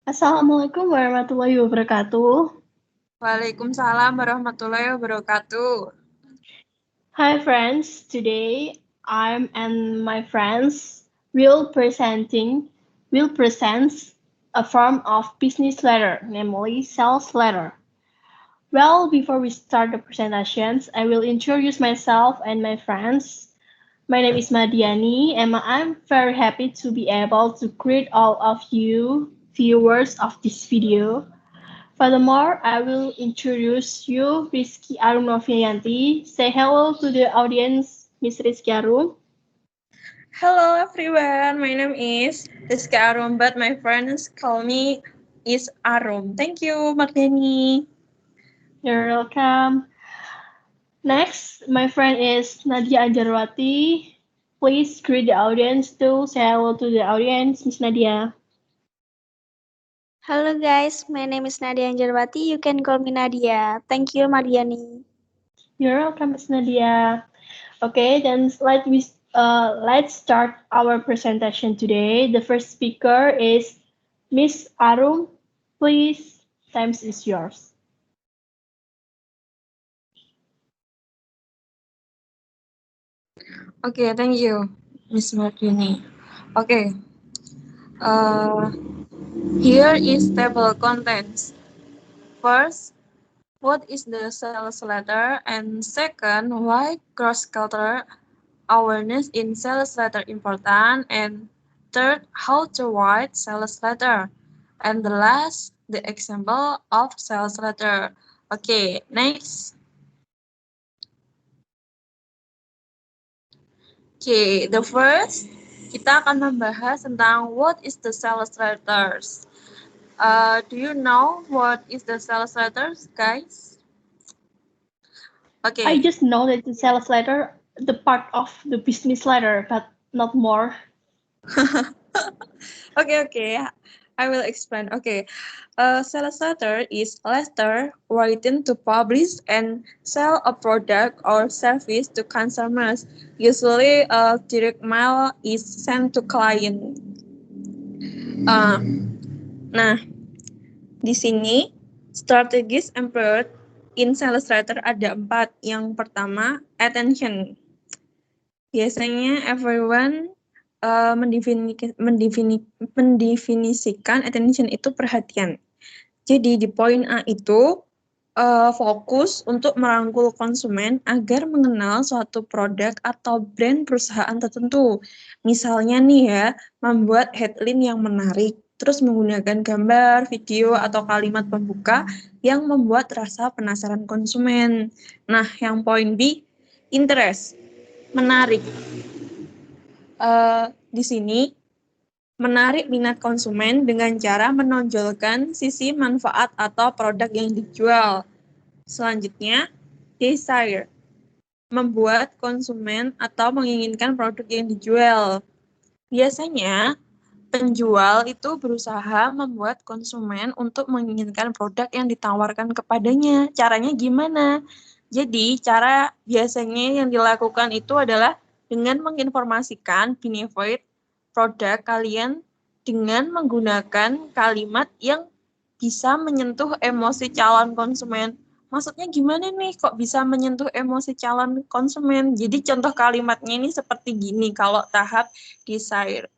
Assalamualaikum warahmatullahi wabarakatuh. Waalaikumsalam warahmatullahi wabarakatuh. Hi friends, today I'm and my friends will present a form of business letter, namely sales letter. Well, before we start the presentations, I will introduce myself and my friends. My name is Madiani, and I'm very happy to be able to greet all of you viewers of this video. Furthermore, I will introduce you Rizky Arum Novianti. Say hello to the audience, Miss Rizky Arum. Hello everyone, my name is Rizky Arum, but my friends call me is Arum. Thank you, Mardeni. You're welcome. Next, my friend is Nadia Anjarwati. Please greet the audience too. Say hello to the audience, Miss Nadia. Hello guys, my name is Nadia Anjarwati. You can call me Nadia. Thank you, Mariani. You're welcome, Miss Nadia. Okay, then let's start our presentation today. The first speaker is Miss Arum. Please, time is yours. Okay, thank you, Miss Mardeni. Okay, uh, here is table contents. First, what is the sales letter? And second, why cross-cultural awareness in sales letter important? And third, how to write sales letter? And the last, the example of sales letter. Okay, next. Okay, the first, kita akan membahas tentang what is the sales letters. Do you know what is the sales letters, guys? I Okay. just know that the sales letter, the part of the business letter, but not more. Okay. I will explain. Okay. Sales letter is a letter written to publish and sell a product or service to consumers. Usually, a direct mail is sent to client. Uh, nah, di sini strategis employed in sales letter ada 4. Yang pertama, attention. Biasanya everyone mendefinisikan attention itu perhatian. Jadi di poin A itu fokus untuk merangkul konsumen agar mengenal suatu produk atau brand perusahaan tertentu. Misalnya nih ya, membuat headline yang menarik, terus menggunakan gambar, video, atau kalimat pembuka yang membuat rasa penasaran konsumen. Nah, yang poin B, interest, menarik. Di sini menarik minat konsumen dengan cara menonjolkan sisi manfaat atau produk yang dijual. Selanjutnya, desire, membuat konsumen atau menginginkan produk yang dijual. Biasanya, penjual itu berusaha membuat konsumen untuk menginginkan produk yang ditawarkan kepadanya. Caranya gimana? Jadi, cara biasanya yang dilakukan itu adalah dengan menginformasikan benefit produk kalian dengan menggunakan kalimat yang bisa menyentuh emosi calon konsumen. Maksudnya gimana nih kok bisa menyentuh emosi calon konsumen? Jadi contoh kalimatnya ini seperti gini kalau tahap desire.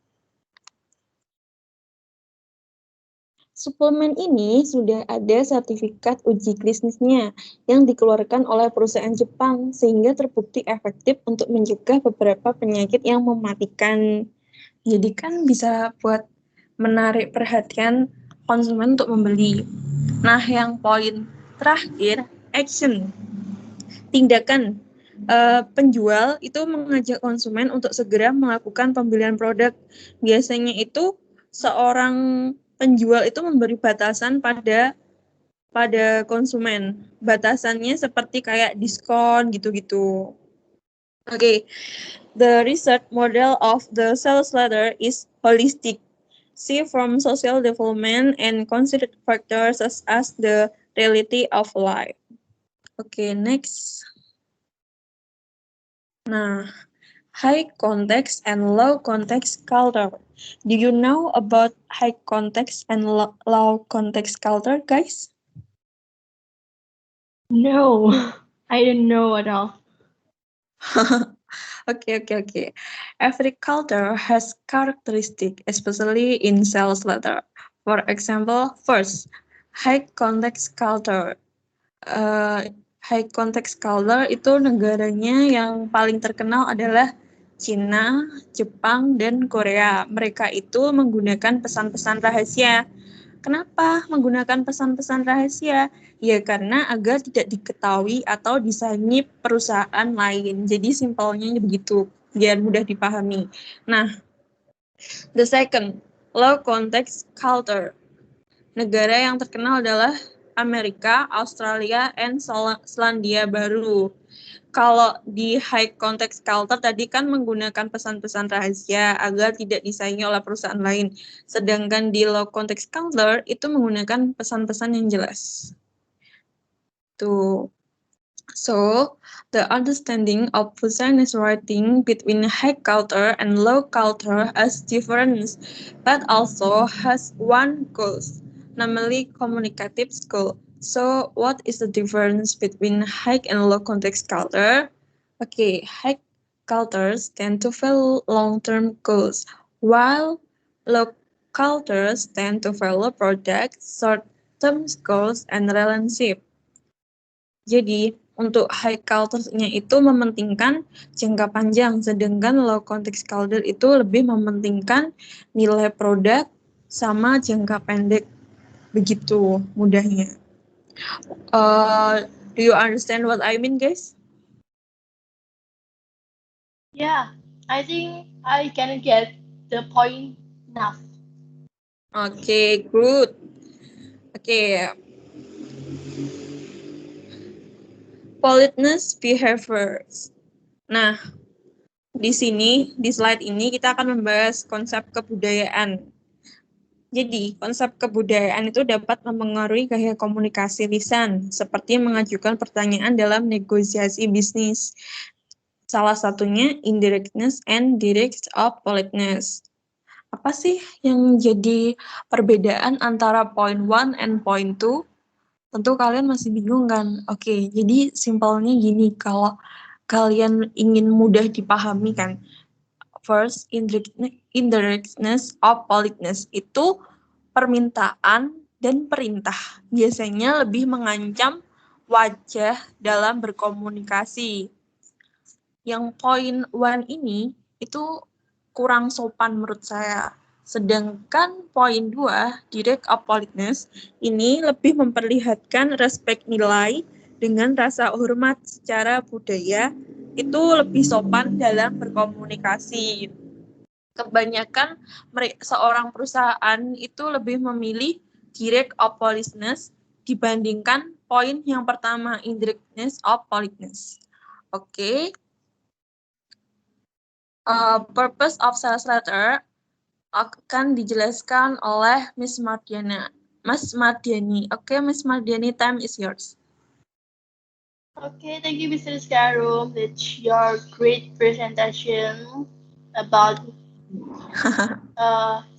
Suplemen ini sudah ada sertifikat uji klinisnya yang dikeluarkan oleh perusahaan Jepang sehingga terbukti efektif untuk mencegah beberapa penyakit yang mematikan. Jadi kan bisa buat menarik perhatian konsumen untuk membeli. Nah, yang poin terakhir, action. Tindakan. Penjual itu mengajak konsumen untuk segera melakukan pembelian produk. Biasanya itu seorang penjual itu memberi batasan pada konsumen. Batasannya seperti kayak diskon gitu-gitu. Okay, the research model of the sales letter is holistic. See from social development and consider factors such as the reality of life. Okay, next. Nah, high context and low context culture. Do you know about high context and low context culture, guys? No, I don't know at all. Okay. Every culture has characteristic, especially in sales letter. For example, first, high context culture. High context culture itu negaranya yang paling terkenal adalah Cina, Jepang, dan Korea. Mereka itu menggunakan pesan-pesan rahasia. Kenapa menggunakan pesan-pesan rahasia? Ya karena agar tidak diketahui atau disanyip perusahaan lain. Jadi simpelnya begitu, biar mudah dipahami. Nah, the second, low context culture. Negara yang terkenal adalah Amerika, Australia, and Selandia Baru. Kalau di high context culture tadi kan menggunakan pesan-pesan rahasia agar tidak disaingi oleh perusahaan lain. Sedangkan di low context culture itu menggunakan pesan-pesan yang jelas. Tuh. So, the understanding of Busanese writing between high culture and low culture has difference, but also has one goal, namely communicative skill. So, what is the difference between high and low context culture? Okay, high cultures tend to follow long-term goals, while low cultures tend to follow projects, short-term goals, and relationship. Jadi, untuk high culture-nya itu mementingkan jangka panjang, sedangkan low context culture itu lebih mementingkan nilai produk sama jangka pendek. Begitu mudahnya. Do you understand what I mean, guys? Yeah, I think I can get the point enough. Okay, good. Okay. Politeness behaviors. Nah, di sini, di slide ini kita akan membahas konsep kebudayaan. Jadi, konsep kebudayaan itu dapat mempengaruhi gaya komunikasi lisan, seperti mengajukan pertanyaan dalam negosiasi bisnis. Salah satunya indirectness and direct of politeness. Apa sih yang jadi perbedaan antara point 1 and point 2? Tentu kalian masih bingung kan? Oke, jadi simpelnya gini, kalau kalian ingin mudah dipahami kan, first, indirectness of politeness itu permintaan dan perintah. Biasanya lebih mengancam wajah dalam berkomunikasi. Yang point 1 ini itu kurang sopan menurut saya. Sedangkan point 2, direct of politeness, ini lebih memperlihatkan respect nilai dengan rasa hormat secara budaya, itu lebih sopan dalam berkomunikasi. Kebanyakan seorang perusahaan itu lebih memilih direct of politeness dibandingkan poin yang pertama, indirectness of politeness. Oke. Purpose of sales letter akan dijelaskan oleh Miss Mardiana. Mas Mardiani. Oke, Miss Mardiani, time is yours. Okay, thank you, Mr. Skarum. That's your great presentation about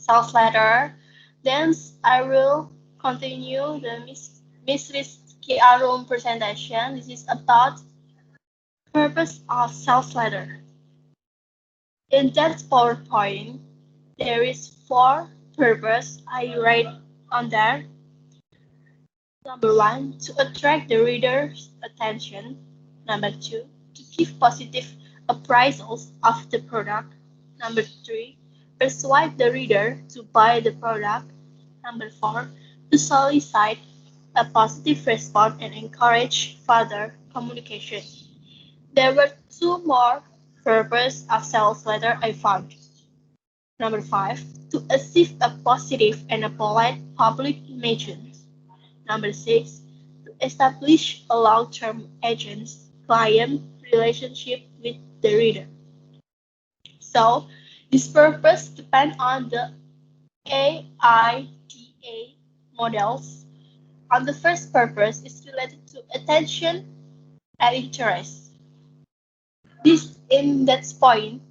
sales letter. Then I will continue the Miss Rizky Arum presentation. This is about purpose of sales letter. In that PowerPoint, there is 4 purpose I write on there. Number 1, to attract the reader's attention. Number 2, to give positive appraisals of the product. Number 3, persuade the reader to buy the product. Number 4, to solicit a positive response and encourage further communication. There were 2 more purposes of sales letter I found. Number 5, to achieve a positive and a polite public image. Number 6, to establish a long-term agent-client relationship with the reader. So, this purpose depends on the AIDA models. On the first purpose is related to attention and interest. This in that point,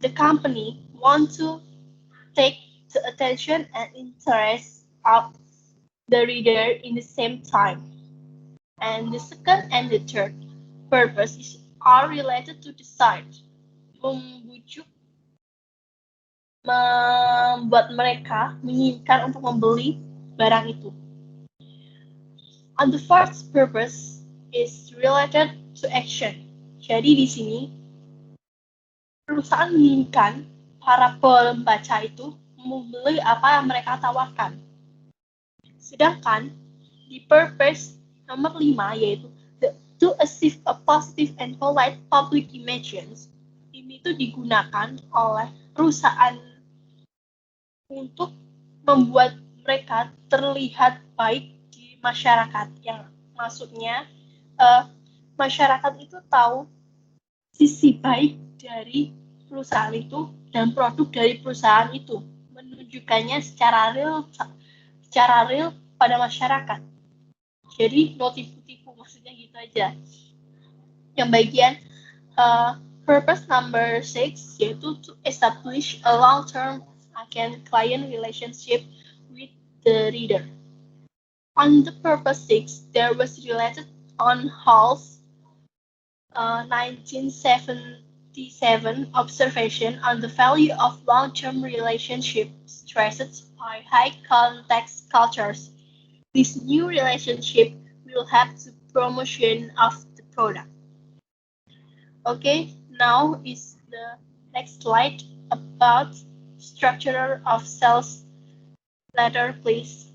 the company want to take the attention and interest of the reader in the same time. And the second and the third purpose are related to decide, membujuk, membuat mereka menginginkan untuk membeli barang itu. And the fourth purpose is related to action. Jadi di sini perusahaan menginginkan para pembaca itu membeli apa yang mereka tawarkan. Sedangkan di purpose nomor 5 yaitu to achieve a positive and polite public images, ini itu digunakan oleh perusahaan untuk membuat mereka terlihat baik di masyarakat. Yang maksudnya masyarakat itu tahu sisi baik dari perusahaan itu dan produk dari perusahaan itu, menunjukkannya secara real pada masyarakat. Jadi no tipu-tipu, maksudnya gitu aja. Yang bagian purpose number 6 yaitu to establish a long-term client relationship with the reader. On the purpose 6, there was related on Hall's 1977 observation on the value of long-term relationships stressed by high-context cultures. This new relationship will help the promotion of the product. Okay, now is the next slide about structure of sales letter, please.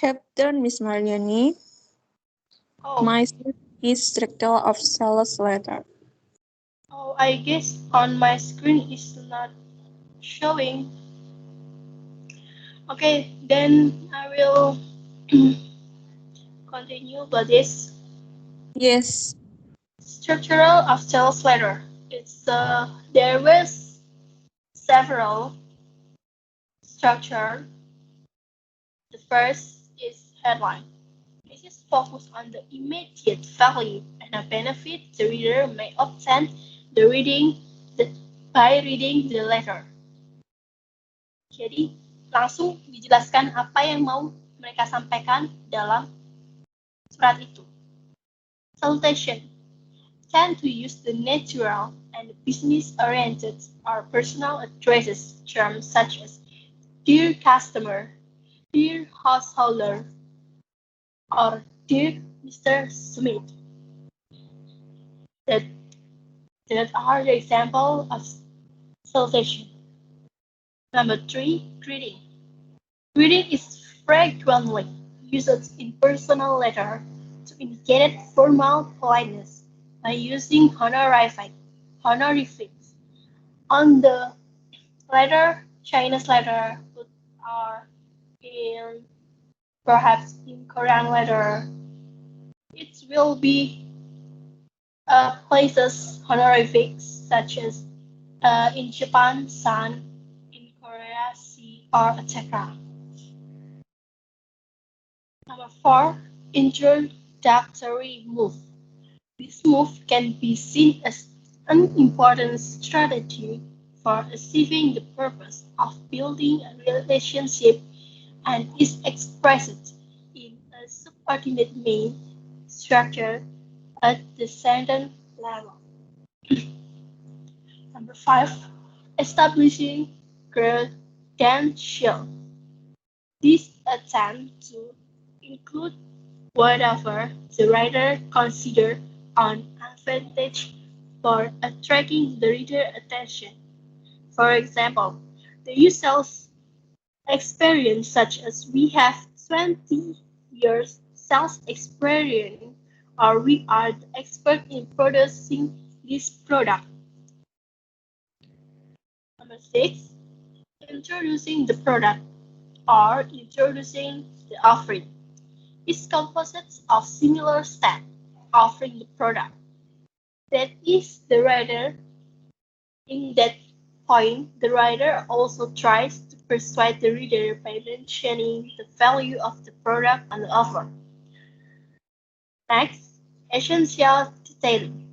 Have done, Miss Mariani. Oh. My is structure of sales letter. Oh, I guess on my screen is not showing. Okay, then I will continue about this. Yes. Structural of sales letter. It's there was several structure. The first is headline. This is focused on the immediate value and a benefit the reader may obtain by reading the letter. Jadi langsung dijelaskan apa yang mau mereka sampaikan dalam surat itu. Salutation tend to use the natural and business-oriented or personal addresses terms such as dear customer, dear householder, or dear Mr. Smith. That are the example of salutation. Number 3, greeting. Greeting is frequently used in personal letter to indicate formal politeness by using honorifics. On the letter, Chinese letter, or perhaps in Korean letter, it will be places honorifics such as in Japan, san, in Korea, si, or etc. Number 4, introductory move. This move can be seen as an important strategy for achieving the purpose of building a relationship and is expressed in a subordinate main structure at the sentence level. Number 5, establishing credential. This attempt to include whatever the writer considers an advantage for attracting the reader's attention. For example, the user's experience such as we have 20 years sales experience or we are the expert in producing this product. Number 6, introducing the product or introducing the offering. It's composed of similar steps offering the product. That is the writer in that point, the writer also tries to persuade the reader by mentioning the value of the product on the offer. Next, essential detailing.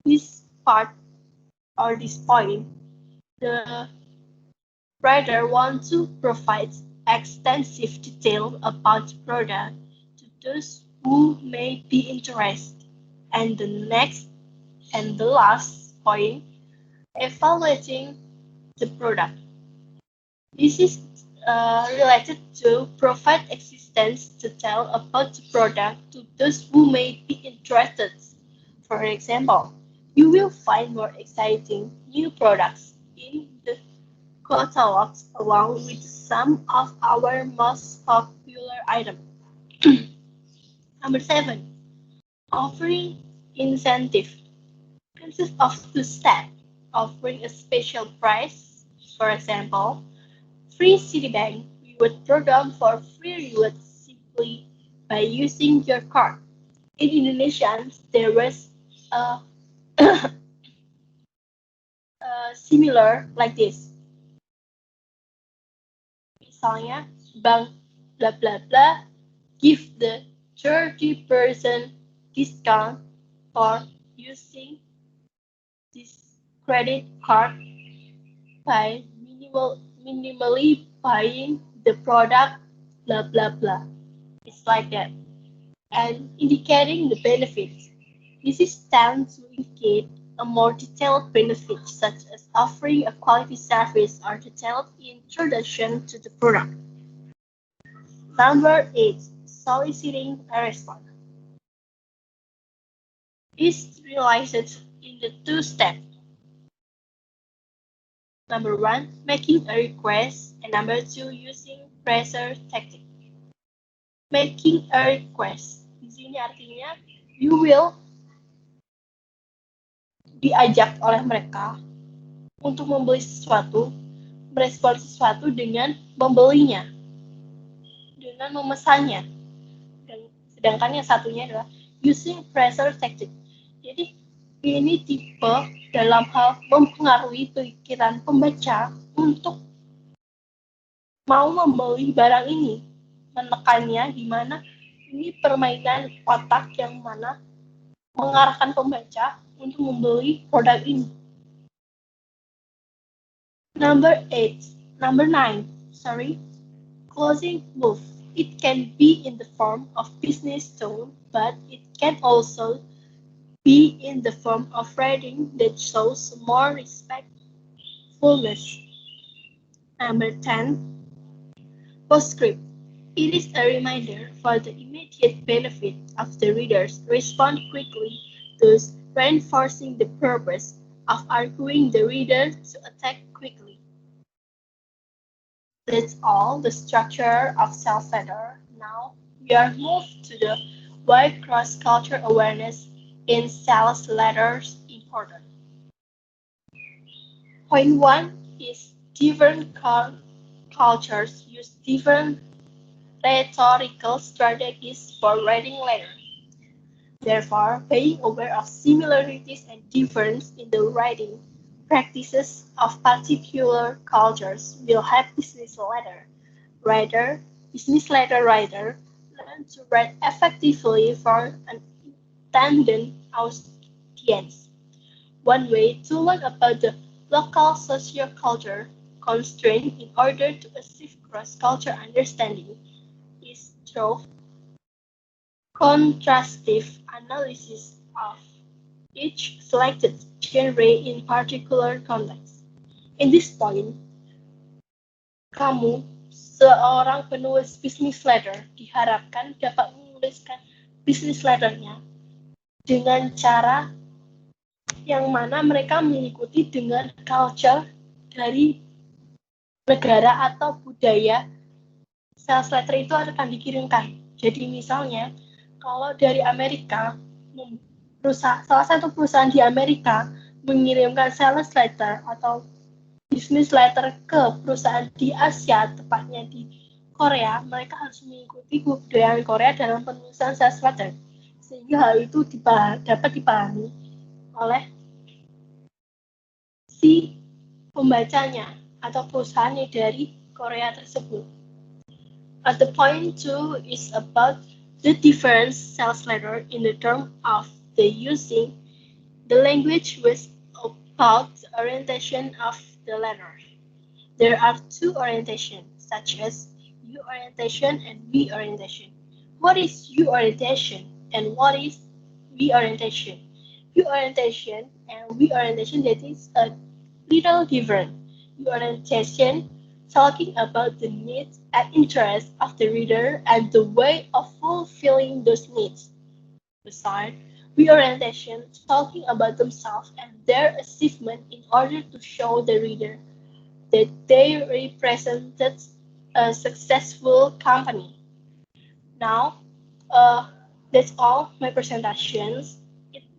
This part or this point, the writer wants to provide extensive detail about the product to those who may be interested. And the next and the last point, evaluating the product. This is related to provide existence detail about the product to those who may be interested. For example, you will find more exciting new products in the catalogs along with some of our most popular items. Number 7. Offering incentive consists of two steps. Offering a special price, for example, free Citibank reward program for free rewards simply by using your card. In Indonesia, there was a, similar like this. Misalnya, bank blah blah blah give the 30% discount for using this credit card by minimally buying the product blah blah blah. It's like that. And indicating the benefits. This is tend to indicate a more detailed benefit, such as offering a quality service or detailed introduction to the product. Number 8. Soliciting a response. Is realized in the two steps. Number 1, making a request, and number 2, using pressure tactic. Making a request. Di sini artinya you will diajak oleh mereka untuk membeli sesuatu, merespon sesuatu dengan membelinya, dengan memesannya. Dan sedangkan yang satunya adalah using pressure tactic. Jadi ini tipe dalam hal mempengaruhi pikiran pembaca untuk mau membeli barang ini, menekannya di mana ini permainan otak yang mana mengarahkan pembaca untuk membeli produk ini. Number 9, closing move. It can be in the form of business tone, but it can also be in the form of writing that shows more respectfulness. Number 10, postscript. It is a reminder for the immediate benefit of the readers to respond quickly, thus reinforcing the purpose of arguing the reader to attack quickly. That's all the structure of sales letter. Now we are moved to the why cross-cultural awareness in sales letters important. Point 1 is different cultures use different rhetorical strategies for writing letters. Therefore, being aware of similarities and differences in the writing practices of particular cultures will help business letter writer learn to write effectively for an intended audience. One way to learn about the local sociocultural constraint in order to achieve cross-cultural understanding is through contrastive analysis of each selected genre in particular context. In this point, kamu, seorang penulis business letter, diharapkan dapat menuliskan business letternya dengan cara yang mana mereka mengikuti dengan culture dari negara atau budaya sales letter itu akan dikirimkan. Jadi misalnya, kalau dari Amerika, salah satu perusahaan di Amerika mengirimkan sales letter atau business letter ke perusahaan di Asia, tepatnya di Korea, mereka harus mengikuti kebudayaan Korea dalam penulisan sales letter. Sehingga hal itu dapat dipahami oleh si pembacanya atau perusahaan dari Korea tersebut. The point 2 is about the different sales letter in the term of the using the language with about the orientation of the letter. There are two orientations, such as U orientation and V orientation. What is U orientation and what is V orientation? U orientation and V orientation, that is a little different. U orientation talking about the needs and interests of the reader and the way of fulfilling those needs. Beside, reorientation talking about themselves and their achievement in order to show the reader that they represented a successful company. Now, that's all my presentations.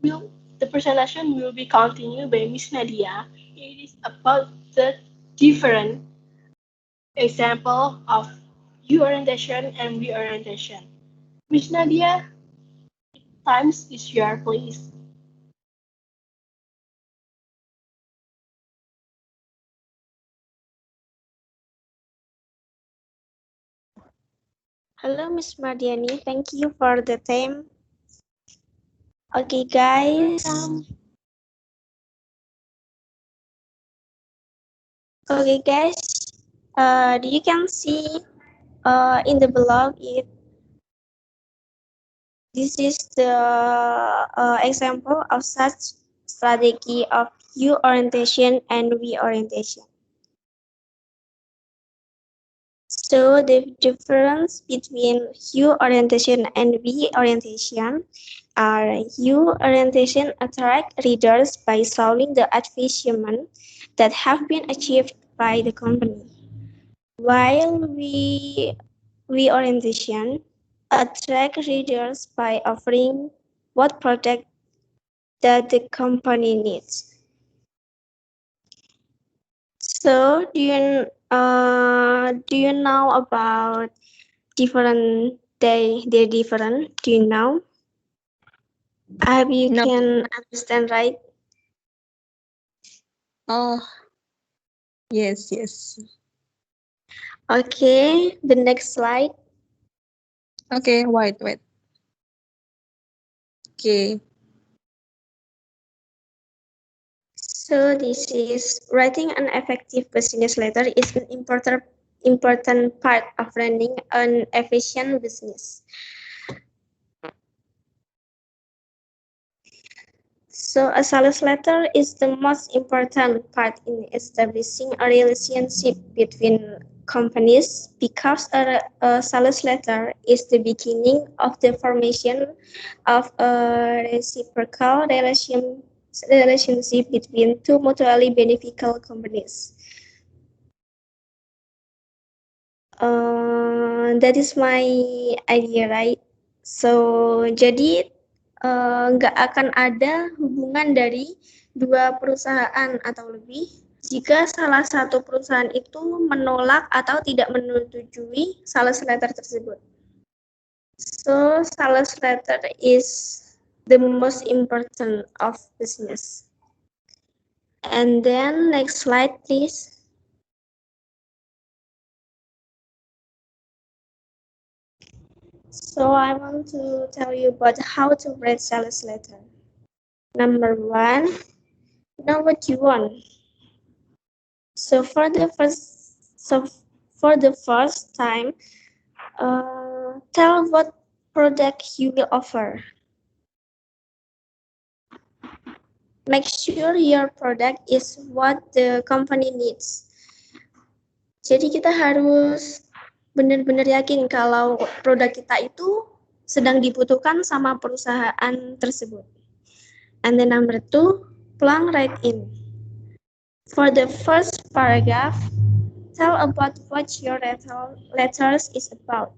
The presentation will be continued by Miss Nadia. It is about the different example of U orientation and reorientation. Miss Nadia, times is yours, please. Hello, Miss Mardiani. Thank you for the time. Okay, guys. Okay, guys. You can see in the blog this is the example of such strategy of U orientation and V orientation. So the difference between U orientation and V orientation are U orientation attract readers by solving the achievement that have been achieved by the company, while V orientation attract readers by offering what product that the company needs. So do you know about different they're different? Do you know? I hope you No. can understand, right? Oh, yes. Okay, the next slide. Okay, wait. Okay. So this is writing an effective business letter is an important part of running an efficient business. So a sales letter is the most important part in establishing a relationship between companies because a sales letter is the beginning of the formation of a reciprocal relationship between two mutually beneficial companies. That is my idea, right? So jadi nggak akan ada hubungan dari dua perusahaan atau lebih jika salah satu perusahaan itu menolak atau tidak menyetujui sales letter tersebut. So sales letter is the most important of business. And then next slide, please. So I want to tell you about how to write sales letter. Number 1, know what you want. So for the first time, tell what product you will offer. Make sure your product is what the company needs. Jadi kita harus benar-benar yakin kalau produk kita itu sedang dibutuhkan sama perusahaan tersebut. And then number 2, plan write in. For the first paragraph, tell about what your letters is about.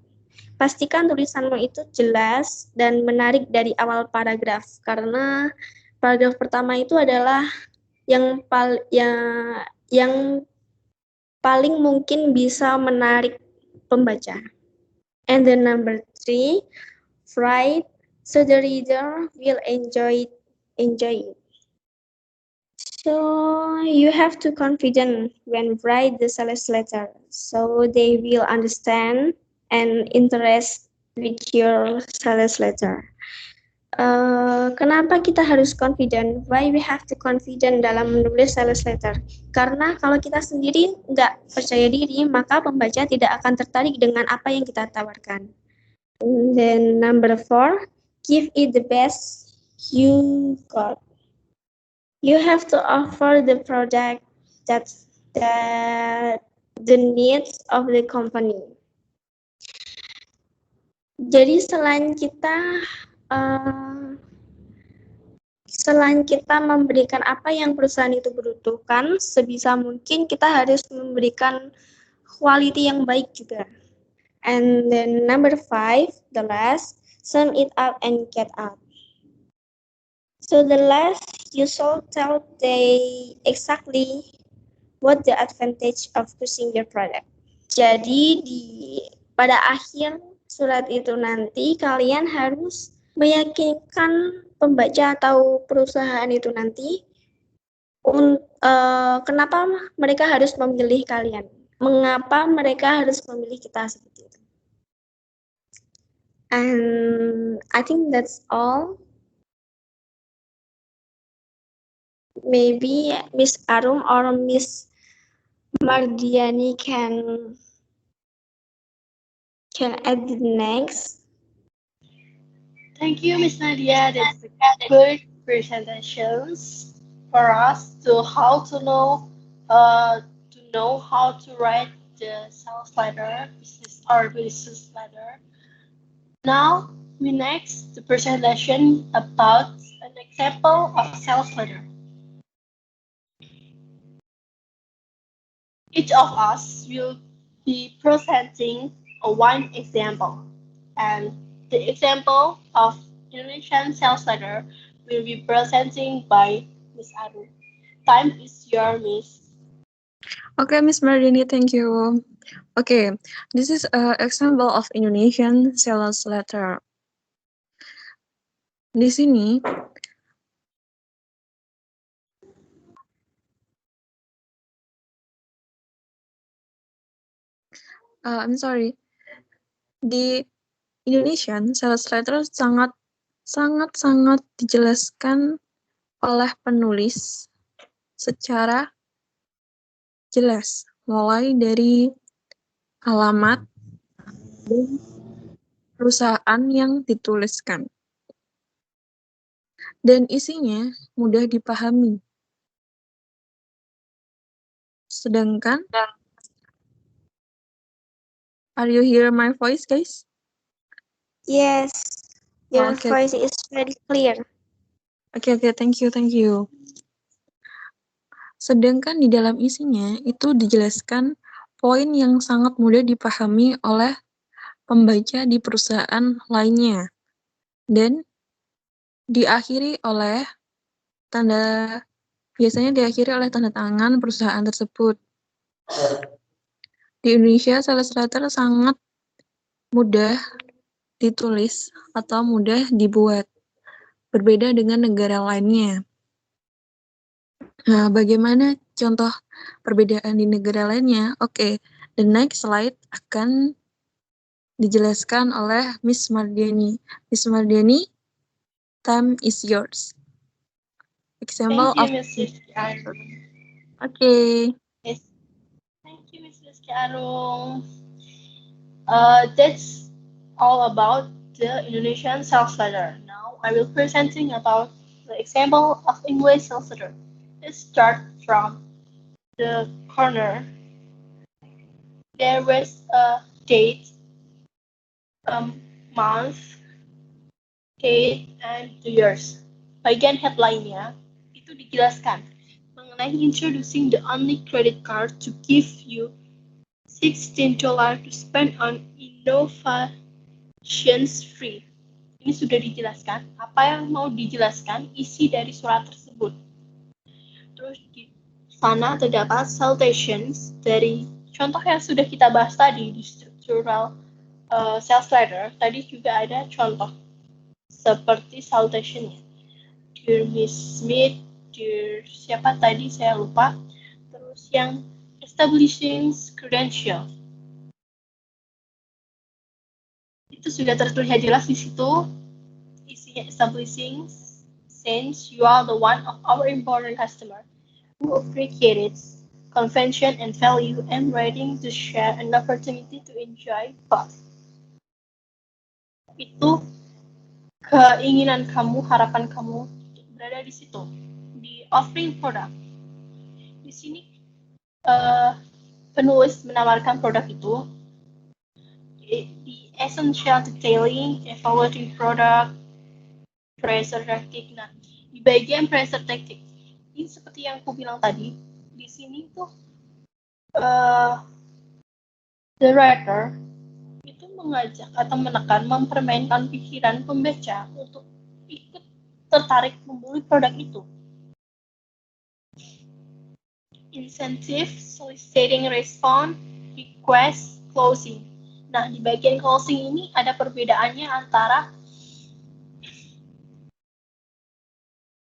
Pastikan tulisanmu itu jelas dan menarik dari awal paragraf, karena paragraf pertama itu adalah yang paling mungkin bisa menarik pembaca. And then number 3, write so the reader will enjoy it. So you have to confident when write the sales letter, so they will understand and interest with your sales letter. Kenapa kita harus confident? Why we have to confident dalam menulis sales letter? Karena kalau kita sendiri nggak percaya diri, maka pembaca tidak akan tertarik dengan apa yang kita tawarkan. And then number 4, give it the best you got. You have to offer the product that the needs of the company. Jadi selain kita memberikan apa yang perusahaan itu butuhkan, sebisa mungkin kita harus memberikan quality yang baik juga. And then number 5, the last, sum it up and get out. So the last, you should tell they exactly what the advantage of choosing your product. Jadi pada akhir surat itu nanti kalian harus meyakinkan pembaca atau perusahaan itu nanti kenapa mereka harus memilih kalian, mengapa mereka harus memilih kita seperti itu. And I think that's all. Maybe Miss Arum or Miss Mardiani can add the next. Thank you, Miss Nadia. That's a good presentations for us to know how to write the sales letter, business letter. Now we next the presentation about an example of sales letter. Each of us will be presenting one example, and the example of Indonesian sales letter will be presenting by Miss Aru. Time is yours, Miss. Okay, Miss Mardiani, thank you. Okay, this is an example of Indonesian sales letter. Di sini, I'm sorry, di Indonesian sales letter sangat dijelaskan oleh penulis secara jelas, mulai dari alamat dan perusahaan yang dituliskan. Dan isinya mudah dipahami. Sedangkan, are you hear my voice, guys? Yes, your Okay. voice is very clear. Okay, thank you. Sedangkan di dalam isinya itu dijelaskan poin yang sangat mudah dipahami oleh pembaca di perusahaan lainnya. Dan biasanya diakhiri oleh tanda tangan perusahaan tersebut. Di Indonesia, sales letter sangat mudah ditulis atau mudah dibuat, berbeda dengan negara lainnya. Nah, bagaimana contoh perbedaan di negara lainnya? Oke, the next slide akan dijelaskan oleh Miss Mardiani. Miss Mardiani, time is yours. Example Thank you, Miss Rizky Arung. Okay. Yes. Thank you, Miss Rizky Arung. That's all about the Indonesian sales letter. Now I will presenting about the example of English sales letter. Let's start from the corner. There was a date, month, date, and the years. Bagian headline-nya itu dijelaskan mengenai introducing the only credit card to give you $16 to spend on innovations free. Ini sudah dijelaskan. Apa yang mau dijelaskan isi dari surat tersebut. Terus di sana terdapat citations dari contoh yang sudah kita bahas tadi di structural sales letter. Tadi juga ada contoh seperti citation-nya. Dear Miss Smith, siapa tadi saya lupa. Terus yang establishing credential. Itu sudah terlihat jelas di situ. Isinya establishing, since you are the one of our important customer who appreciated convention and value and waiting to share an opportunity to enjoy both. Itu keinginan kamu, harapan kamu berada di situ, di offering product. Di sini penulis menawarkan produk itu di essential detailing, evaluating product, pressure tactic. Nah, di bagian pressure tactic ini seperti yang aku bilang tadi, di sini tuh the writer itu mengajak atau menekan, mempermainkan pikiran pembaca untuk ikut tertarik membeli produk itu. Incentive, soliciting response, request, closing. Nah, di bagian closing ini ada perbedaannya antara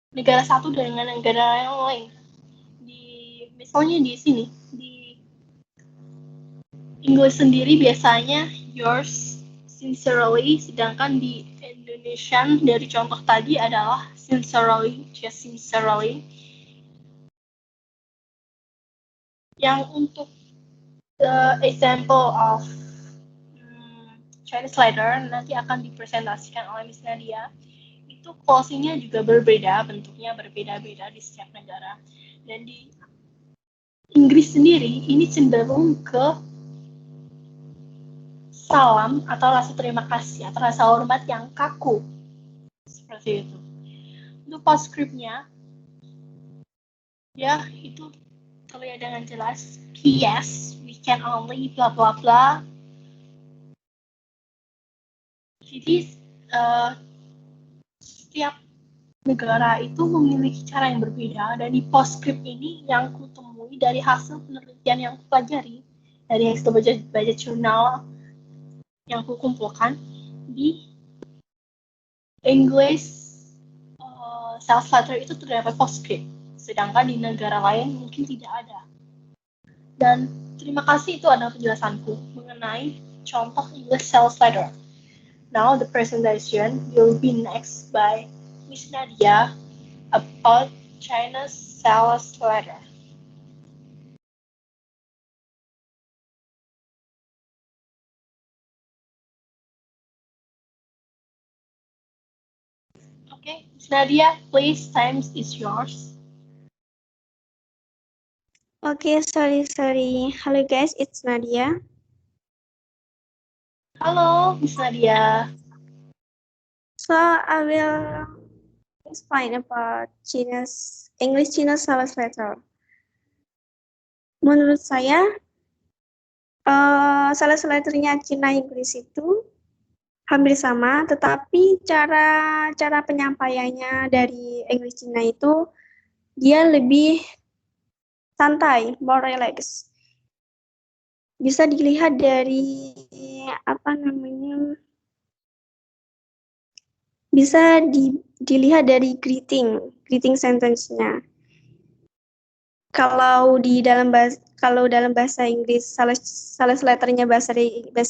negara satu dengan negara yang lain. Misalnya di sini, di Inggris sendiri biasanya yours sincerely, sedangkan di Indonesian dari contoh tadi adalah sincerely, just sincerely. Yang untuk the example of Chinese letter nanti akan dipresentasikan oleh Miss Nadia. Itu closing-nya juga berbeda, bentuknya berbeda-beda di setiap negara. Dan di Inggris sendiri ini cenderung ke salam atau rasa terima kasih atau rasa hormat yang kaku. Seperti itu. Untuk postscript-nya, ya itu terlihat dengan jelas. Yes, we can only bla bla bla. Jadi setiap negara itu memiliki cara yang berbeda, dan di postscript ini yang kutemui dari hasil penelitian yang kupelajari, dari hasil baca jurnal yang kukumpulkan di English sales letter itu terdapat postscript, sedangkan di negara lain mungkin tidak ada. Dan terima kasih, itu adalah penjelasanku mengenai contoh English sales letter. Now the presentation will be next by Miss Nadia about China's sales letter. Okay, Miss Nadia, please, time is yours. Okay, sorry. Hello guys, it's Nadia. Halo, Miss Nadia. So I will explain about English China sales letter. Menurut saya, sales letternya Cina Inggris itu hampir sama, tetapi cara penyampaiannya dari English Cina itu dia lebih santai, more relax. Bisa dilihat dari bisa dilihat dari greeting sentence-nya. Kalau dalam bahasa Inggris, sales letternya bahasa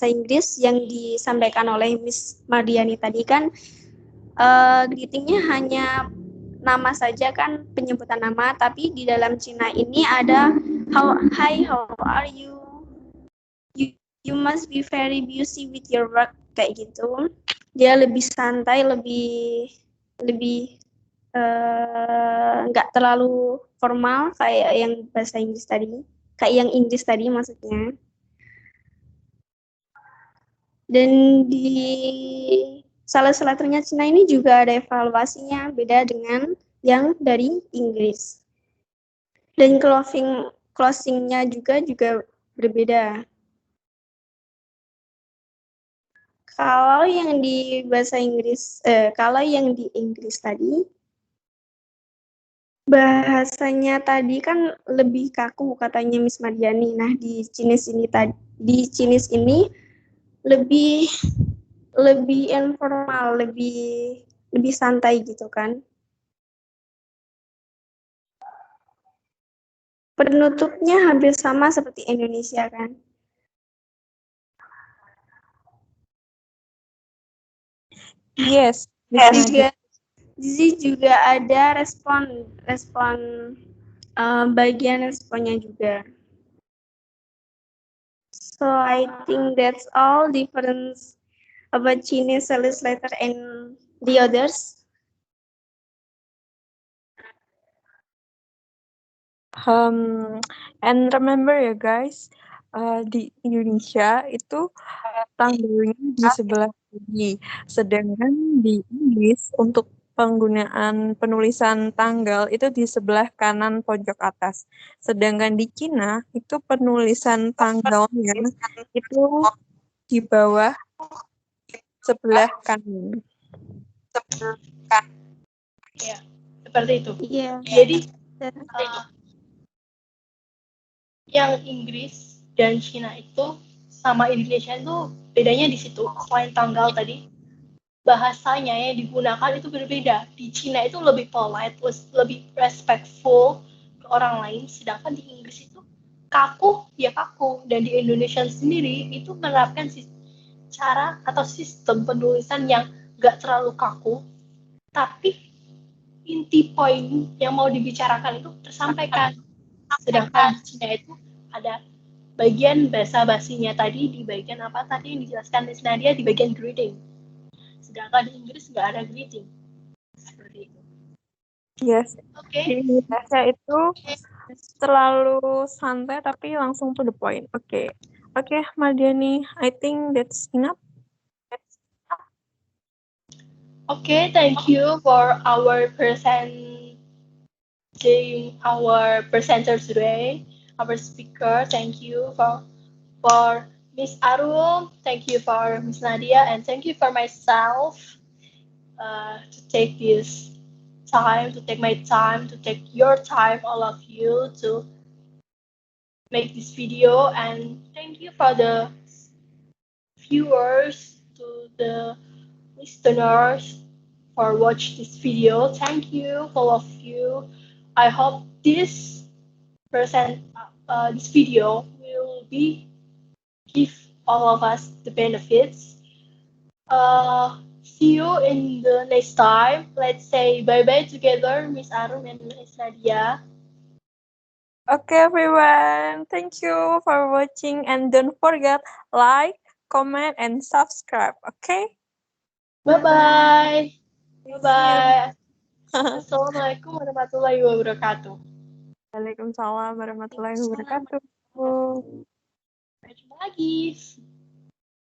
Inggris yang disampaikan oleh Miss Mardiani tadi kan, greeting-nya hanya nama saja kan, penyebutan nama, tapi di dalam Cina ini ada hi, how are you? You must be very busy with your work, kayak gitu. Dia lebih santai, lebih nggak terlalu formal kayak yang bahasa Inggris tadi, kayak yang Inggris tadi maksudnya. Dan di sales letternya Cina ini juga ada evaluasinya, beda dengan yang dari Inggris. Dan closingnya juga berbeda. Kalau yang di bahasa Inggris, kalau yang di Inggris tadi, bahasanya tadi kan lebih kaku katanya Miss Mardiani. Nah, di Chinese ini lebih informal, lebih santai gitu kan. penutupnya hampir sama seperti Indonesia kan. Yes. Di sini juga ada respon bagian responnya juga. So I think that's all difference about Chinese sales letter and the others. And remember ya guys, di Indonesia itu tanggalnya di sebelah kiri, sedangkan di Inggris untuk penggunaan penulisan tanggal itu di sebelah kanan pojok atas. Sedangkan di Cina itu penulisan tanggalnya itu di bawah sebelah kanan. Ya, seperti itu. Iya. Jadi yang Inggris dan Cina itu sama Indonesia itu bedanya di situ. Selain tanggal tadi, bahasanya yang digunakan itu berbeda. Di Cina itu lebih polite, lebih respectful ke orang lain, sedangkan di Inggris itu kaku ya kaku. Dan di Indonesia sendiri itu menerapkan cara atau sistem penulisan yang gak terlalu kaku, tapi inti poin yang mau dibicarakan itu tersampaikan. Sedangkan di Cina itu ada bagian basa-basinya tadi, di bagian apa tadi yang dijelaskan Miss Nadia, di bagian greeting. Sedangkan di Inggris nggak ada greeting. Seperti itu. Yes. Oke. Di Indonesia itu terlalu santai tapi langsung to the point. Oke, Mardiani, I think that's enough. Okay, thank you for our presenter today, our speaker. Thank you for Miss Arum. Thank you for Miss Nadia, and thank you for myself to take my time, to take your time, all of you, to make this video. And thank you for the viewers, to the listeners for watch this video. Thank you, all of you. I hope this video will give all of us the benefits. See you in the next time. Let's say bye-bye together, Miss Arum and Miss Nadia. Okay, everyone. Thank you for watching, and don't forget like, comment, and subscribe. Okay? Bye-bye. Bye-bye. Assalamualaikum warahmatullahi wabarakatuh. Waalaikumsalam warahmatullahi wabarakatuh. Sampai jumpa lagi.